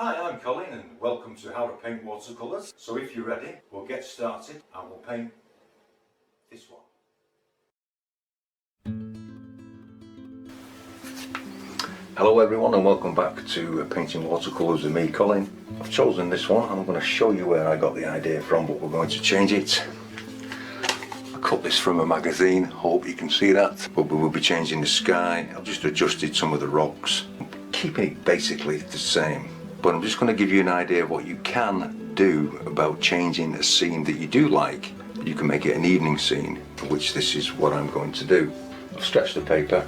Hi, I'm Colin and welcome to How to Paint Watercolours. So if you're ready, we'll get started and we'll paint this one. Hello everyone and welcome back to Painting Watercolours with me, Colin. I've chosen this one and I'm going to show you where I got the idea from, but we're going to change it. I cut this from a magazine, hope you can see that, but we will be changing the sky. I've just adjusted some of the rocks, keeping it basically the same. But I'm just going to give you an idea of what you can do about changing a scene that you do like. You can make it an evening scene, which this is what I'm going to do. I've stretched the paper,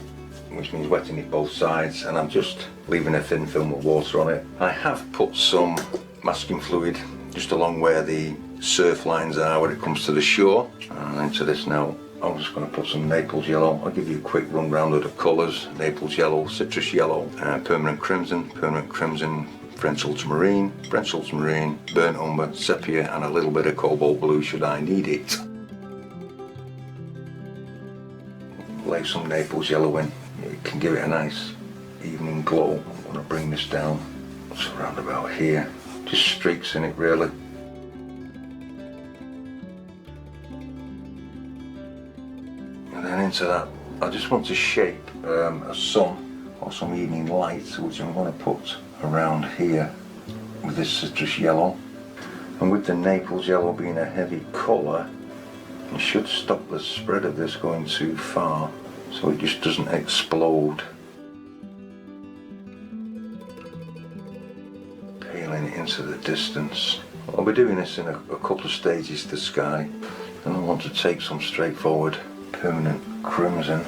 which means wetting it both sides, and I'm just leaving a thin film of water on it. I have put some masking fluid just along where the surf lines are when it comes to the shore. And into this now, I'm just going to put some Naples yellow. I'll give you a quick run round of the colours. Naples yellow, citrus yellow, permanent crimson, French ultramarine, burnt umber, sepia, and a little bit of cobalt blue should I need it. Lay some Naples yellow in. It can give it a nice evening glow. I'm going to bring this down, so around about here. Just streaks in it really. And then into that, I just want to shape a sun or some evening light, which I'm going to put around here with this citrus yellow. And with the Naples yellow being a heavy colour, it should stop the spread of this going too far, so it just doesn't explode. Peeling it into the distance. I'll be doing this in a couple of stages to sky. And I want to take some straightforward permanent crimson,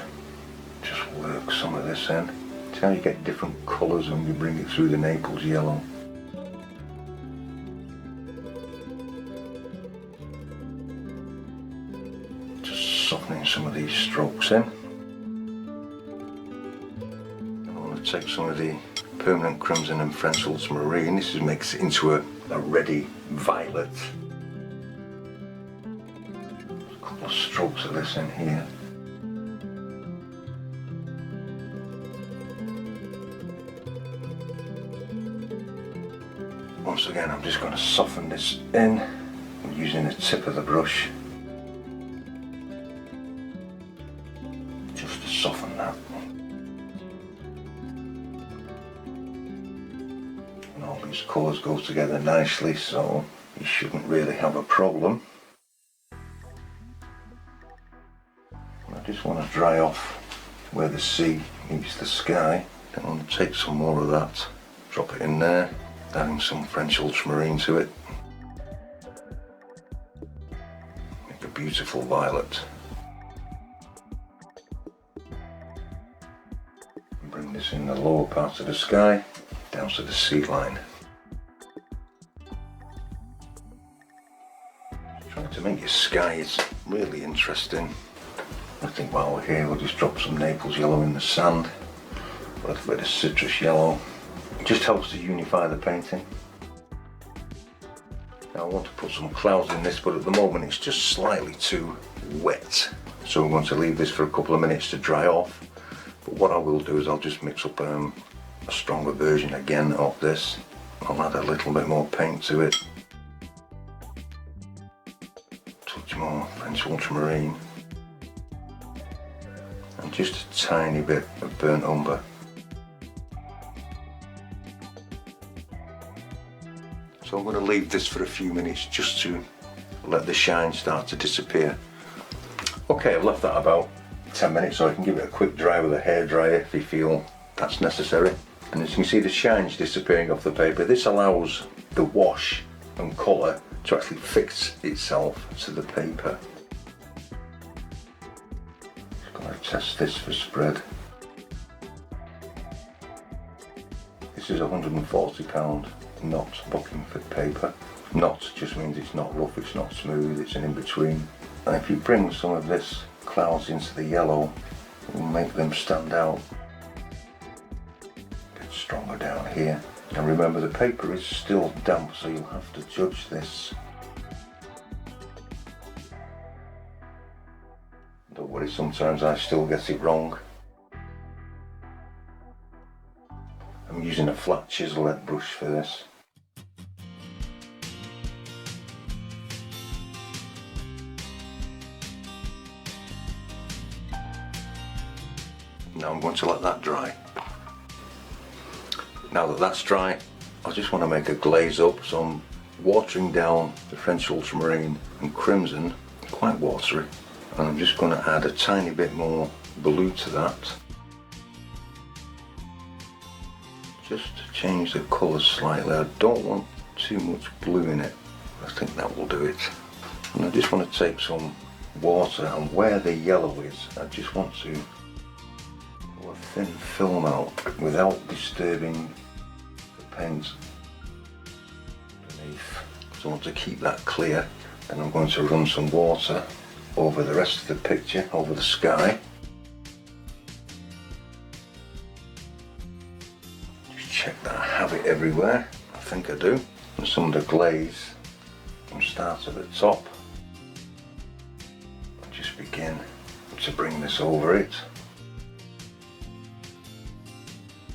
just work some of this in. See how you get different colours when you bring it through the Naples yellow. Just softening some of these strokes in. I want to take some of the permanent crimson and French ultramarine. This makes it into a reddy violet. A couple of strokes of this in here. Once again, I'm just going to soften this in using the tip of the brush, just to soften that. And all these colours go together nicely, so you shouldn't really have a problem. I just want to dry off where the sea meets the sky. Then I'm going to take some more of that, drop it in there. Adding some French ultramarine to it. Make a beautiful violet. And bring this in the lower part of the sky, down to the sea line. Trying to make your skies really interesting. I think while we're here we'll just drop some Naples yellow in the sand, a little bit of citrus yellow. It just helps to unify the painting. Now I want to put some clouds in this, but at the moment it's just slightly too wet. So we're going to leave this for a couple of minutes to dry off. But what I will do is I'll just mix up a stronger version again of this. I'll add a little bit more paint to it. Touch more French ultramarine. And just a tiny bit of burnt umber. So I'm going to leave this for a few minutes just to let the shine start to disappear. Okay, I've left that about 10 minutes, so I can give it a quick dry with a hairdryer if you feel that's necessary. And as you can see, the shine's disappearing off the paper. This allows the wash and colour to actually fix itself to the paper. Just going to test this for spread. This is £140. Not Buckingford paper. Not just means it's not rough, it's not smooth, it's an in-between. And if you bring some of this clouds into the yellow, it will make them stand out. A bit stronger down here. And remember, the paper is still damp, so you'll have to judge this. Don't worry, sometimes I still get it wrong. I'm using a flat chisel head brush for this. Now I'm going to let that dry. Now that that's dry, I just want to make a glaze up, so I'm watering down the French ultramarine and crimson, quite watery, and I'm just going to add a tiny bit more blue to that, just to change the colour slightly. I don't want too much blue in it, I think that will do it. And I just want to take some water, and where the yellow is, I just want to pull a thin film out without disturbing the paint beneath. So I want to keep that clear. Then I'm going to run some water over the rest of the picture, over the sky. Just check that I have it everywhere. I think I do. And some of the glaze, and start at the top. And just begin to bring this over it.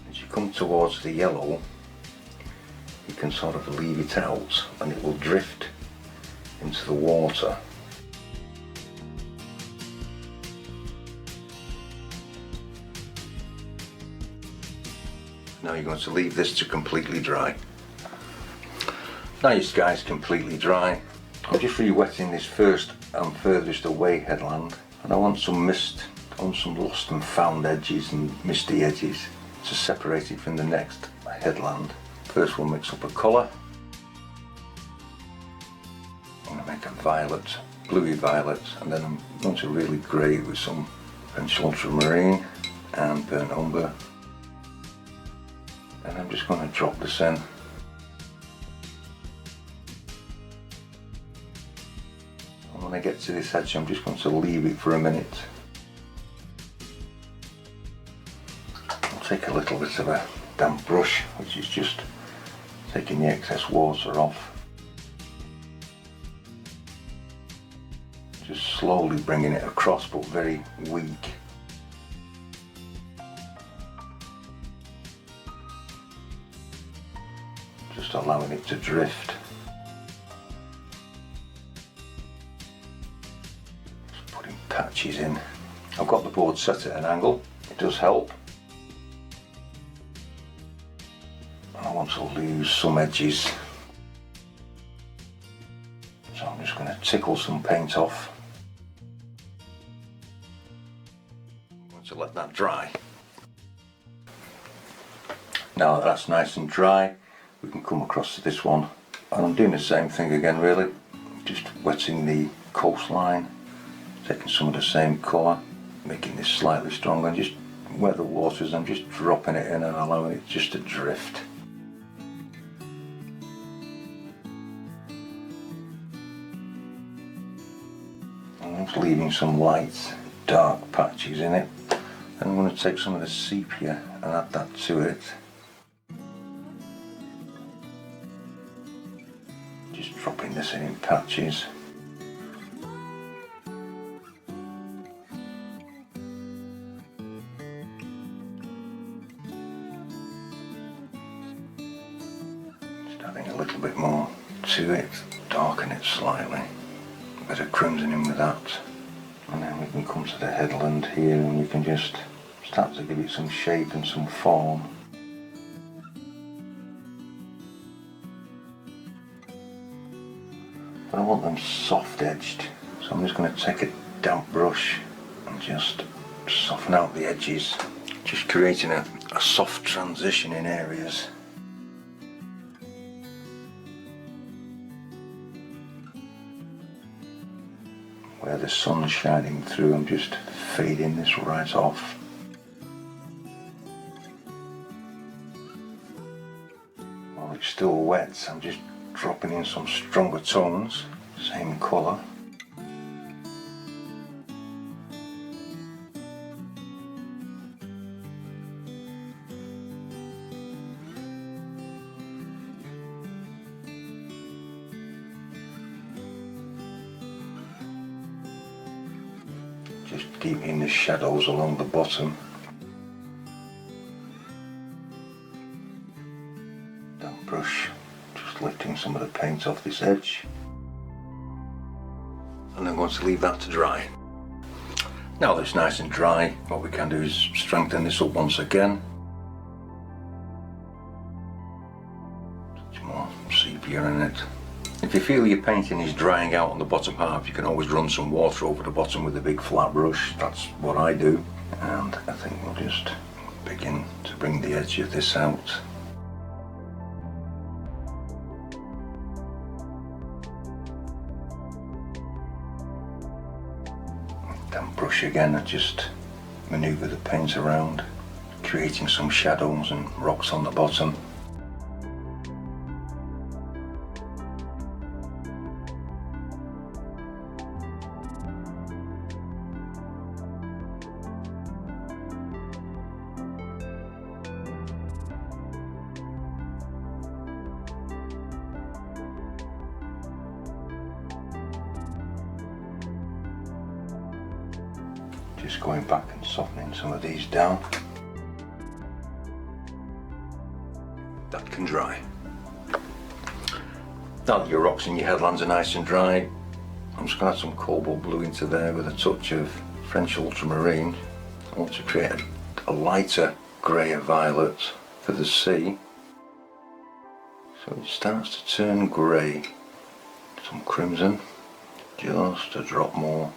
As you come towards the yellow, you can sort of leave it out and it will drift into the water. Now you're going to leave this to completely dry. Now your sky's completely dry. I'm just re-wetting this first and furthest away headland, and I want some mist on some lost and found edges and misty edges to separate it from the next headland. First we'll mix up a colour. I'm going to make a violet, bluey violet, and then I'm going to really grey it with some French ultramarine and burnt umber. And I'm just going to drop this in. And when I get to this edge, I'm just going to leave it for a minute. I'll take a little bit of a damp brush, which is just taking the excess water off. Just slowly bringing it across, but very weak. Just allowing it to drift. Just putting patches in. I've got the board set at an angle, it does help. I want to lose some edges, so I'm just going to tickle some paint off. I'm going to let that dry. Now that that's nice and dry, we can come across to this one, and I'm doing the same thing again really, just wetting the coastline, taking some of the same colour, making this slightly stronger, and just where the water is, I'm just dropping it in and allowing it just to drift. I'm just leaving some light, dark patches in it, and I'm going to take some of the sepia and add that to it. Just dropping this in patches. Just adding a little bit more to it, darken it slightly. A bit of crimson in with that. And then we can come to the headland here and we can just start to give it some shape and some form. But I want them soft edged, so I'm just going to take a damp brush and just soften out the edges, just creating a soft transition in areas. Where the sun's shining through, I'm just fading this right off. While it's still wet, I'm just dropping in some stronger tones, same colour. Just keeping the shadows along the bottom. Damp brush, just lifting some of the paint off this edge. And I'm going to leave that to dry. Now that it's nice and dry, what we can do is strengthen this up once again. Touch more sepia in it. If you feel your painting is drying out on the bottom half, you can always run some water over the bottom with a big flat brush. That's what I do. And I think we'll just begin to bring the edge of this out. Then brush again and just maneuver the paint around, creating some shadows and rocks on the bottom. Just going back and softening some of these down. That can dry. Now that your rocks and your headlands are nice and dry, I'm just going to add some cobalt blue into there with a touch of French ultramarine. I want to create a lighter grey or violet for the sea. So it starts to turn grey. Some crimson, just a drop more.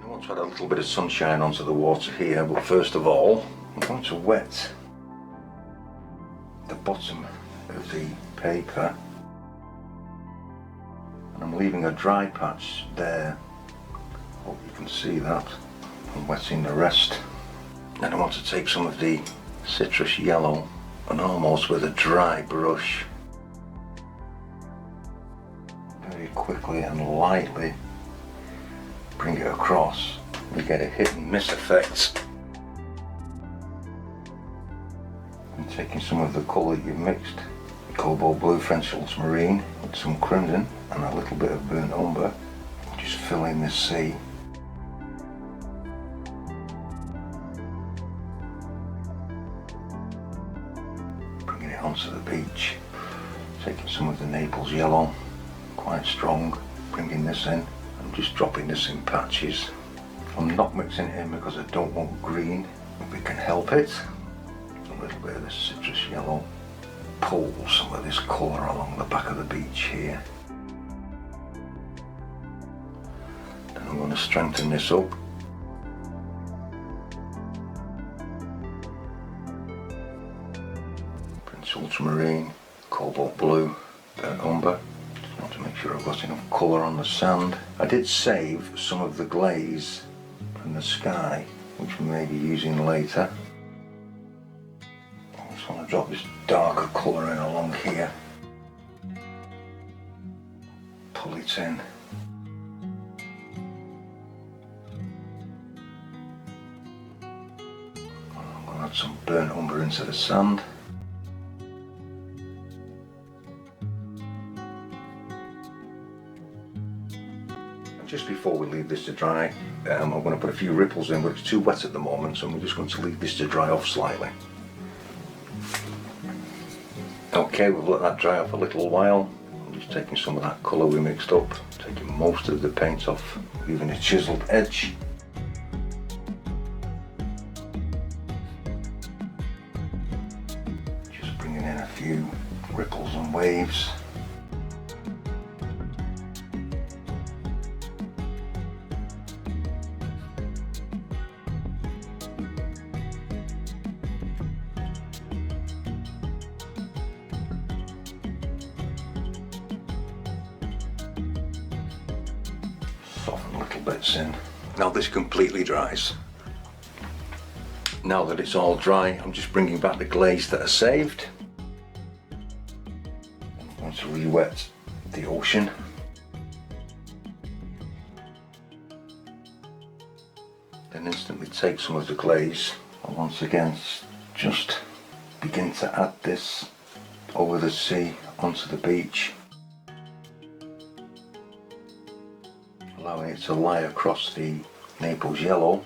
I want to add a little bit of sunshine onto the water here, but first of all, I'm going to wet the bottom of the paper, and I'm leaving a dry patch there. Hope you can see that. I'm wetting the rest. Then I want to take some of the citrus yellow and almost with a dry brush, very quickly and lightly bring it across. You get a hit and miss effect. And taking some of the colour you've mixed, cobalt blue, French ultramarine with some crimson and a little bit of burnt umber, just fill in the sea. Bringing it onto the beach, taking some of the Naples yellow, quite strong, bringing this in. I'm just dropping this in patches. I'm not mixing it in because I don't want green. If we can help it, a little bit of this citrus yellow pulls some of this colour along the back of the beach here. Then I'm going to strengthen this up. French ultramarine, cobalt blue, burnt umber. To make sure I've got enough colour on the sand. I did save some of the glaze from the sky, which we may be using later. I just want to drop this darker colour in along here. Pull it in. I'm going to add some burnt umber into the sand. Just before we leave this to dry, I'm going to put a few ripples in, but it's too wet at the moment, so I'm just going to leave this to dry off slightly. Okay, we've let that dry off a little while. I'm just taking some of that colour we mixed up, taking most of the paint off, leaving a chiselled edge. Just bringing in a few ripples and waves. Soften little bits in. Now this completely dries. Now that it's all dry, I'm just bringing back the glaze that I saved. I'm going to re-wet the ocean. Then instantly take some of the glaze and once again just begin to add this over the sea onto the beach, allowing it to lie across the Naples yellow.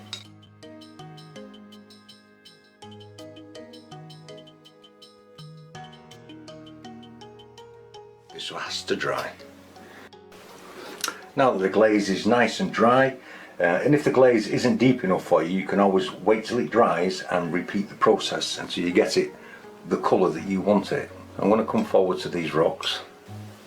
This has to dry. Now that the glaze is nice and dry, and if the glaze isn't deep enough for you, you can always wait till it dries and repeat the process until you get it the colour that you want it. I'm going to come forward to these rocks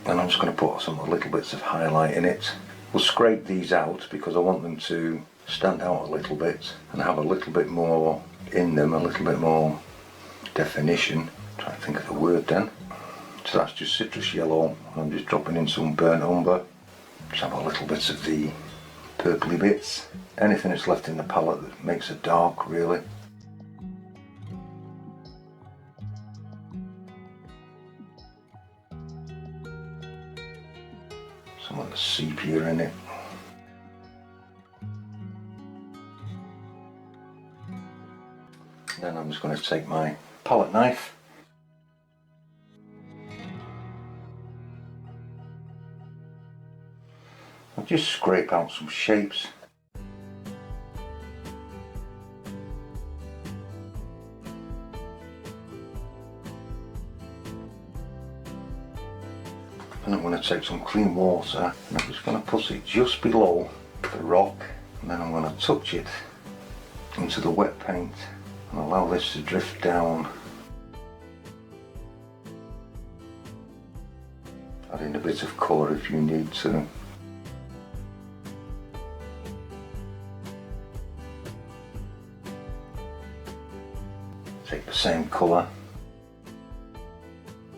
and I'm just going to put some little bits of highlight in it. We'll scrape these out because I want them to stand out a little bit and have a little bit more in them, a little bit more definition. Trying to think of the word then. So that's just citrus yellow. I'm just dropping in some burnt umber. Just have a little bit of the purpley bits. Anything that's left in the palette that makes it dark, really. Some of the sepia in it. Then I'm just going to take my palette knife and just scrape out some shapes. And I'm going to take some clean water and I'm just going to put it just below the rock, and then I'm going to touch it into the wet paint and allow this to drift down. Add in a bit of colour if you need to. Take the same colour,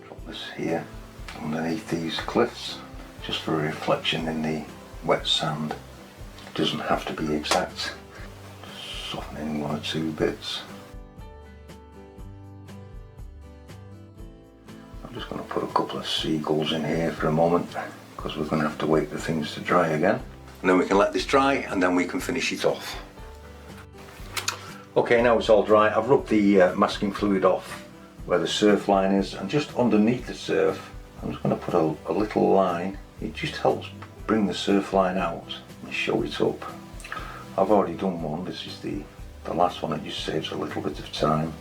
drop this here underneath these cliffs just for a reflection in the wet sand. It doesn't have to be exact, just softening one or two bits. I'm just going to put a couple of seagulls in here for a moment because we're going to have to wait for things to dry again, and then we can let this dry and then we can finish it off. Okay, now it's all dry. I've rubbed the masking fluid off where the surf line is, and just underneath the surf I'm just going to put a little line. It just helps bring the surf line out and show it up. I've already done one. This is the last one. It just saves a little bit of time.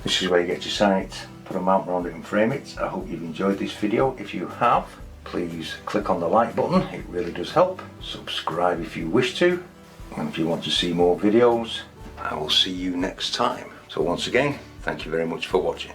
This is where you get your site, put a mount around it and frame it. I hope you've enjoyed this video. If you have, please click on the like button. It really does help. Subscribe if you wish to, and if you want to see more videos, I will see you next time. So once again, thank you very much for watching.